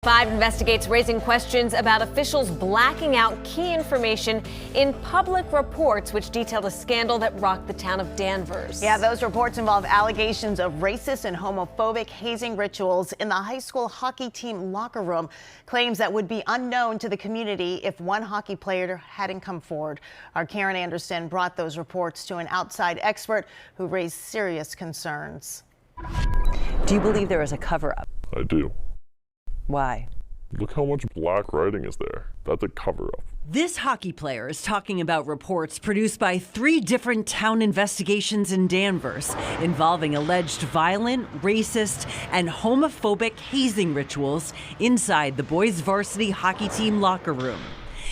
5 investigates raising questions about officials blacking out key information in public reports which detailed a scandal that rocked the town of Danvers. Yeah, those reports involve allegations of racist and homophobic hazing rituals in the high school hockey team locker room, claims that would be unknown to the community if one hockey player hadn't come forward. Our Karen Anderson brought those reports to an outside expert who raised serious concerns. Do you believe there is a cover-up? I do. Why? Look how much black writing is there. That's a cover-up. This hockey player is talking about reports produced by 3 different town investigations in Danvers involving alleged violent, racist, and homophobic hazing rituals inside the boys' varsity hockey team locker room.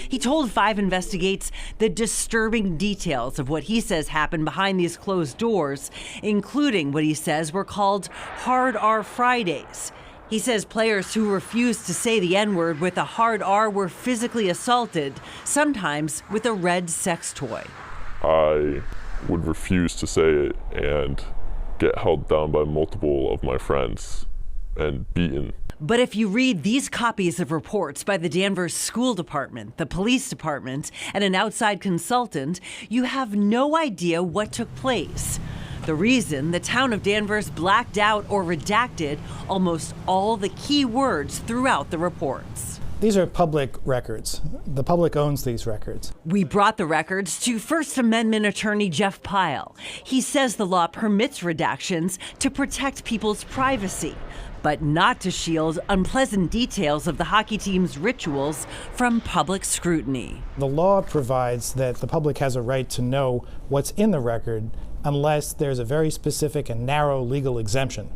He told 5 Investigates the disturbing details of what he says happened behind these closed doors, including what he says were called Hard R Fridays. He says players who refused to say the N-word with a hard R were physically assaulted, sometimes with a red sex toy. I would refuse to say it and get held down by multiple of my friends and beaten. But if you read these copies of reports by the Danvers School Department, the police department, and an outside consultant, you have no idea what took place. The reason the town of Danvers blacked out or redacted almost all the key words throughout the reports. These are public records. The public owns these records. We brought the records to First Amendment attorney Jeff Pyle. He says the law permits redactions to protect people's privacy, but not to shield unpleasant details of the hockey team's rituals from public scrutiny. The law provides that the public has a right to know what's in the record unless there's a very specific and narrow legal exemption.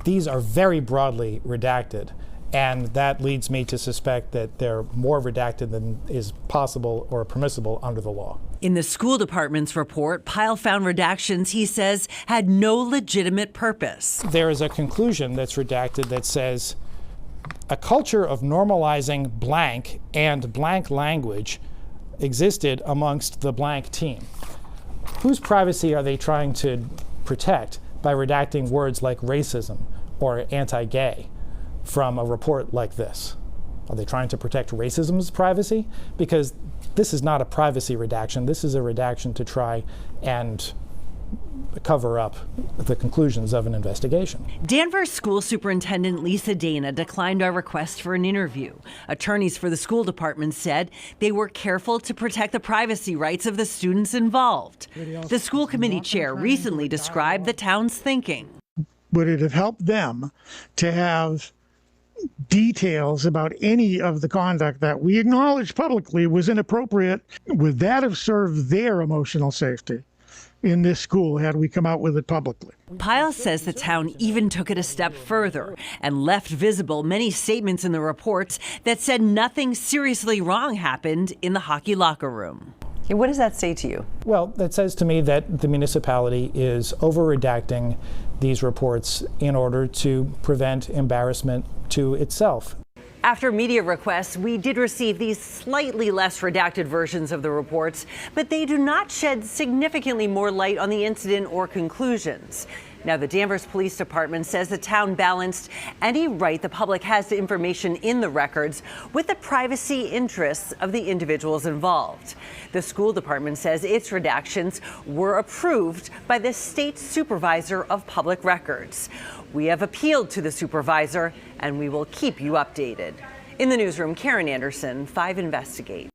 These are very broadly redacted, and that leads me to suspect that they're more redacted than is possible or permissible under the law. In the school department's report, Pyle found redactions he says had no legitimate purpose. There is a conclusion that's redacted that says a culture of normalizing blank and blank language existed amongst the blank team. Whose privacy are they trying to protect by redacting words like racism or anti-gay from a report like this? Are they trying to protect racism's privacy? Because this is not a privacy redaction. This is a redaction to try and cover up the conclusions of an investigation. Danvers School Superintendent Lisa Dana declined our request for an interview. Attorneys for the school department said they were careful to protect the privacy rights of the students involved. The school committee chair recently described the town's thinking. Would it have helped them to have details about any of the conduct that we acknowledged publicly was inappropriate? Would that have served their emotional safety in this school had we come out with it publicly? Pyle says the town even took it a step further and left visible many statements in the reports that said nothing seriously wrong happened in the hockey locker room. What does that say to you? Well, that says to me that the municipality is over-redacting these reports in order to prevent embarrassment to itself. After media requests, we did receive these slightly less redacted versions of the reports, but they do not shed significantly more light on the incident or conclusions. Now, the Danvers Police Department says the town balanced any right the public has to information in the records with the privacy interests of the individuals involved. The school department says its redactions were approved by the state supervisor of public records. We have appealed to the supervisor, and we will keep you updated. In the newsroom, Karen Anderson, 5 Investigate.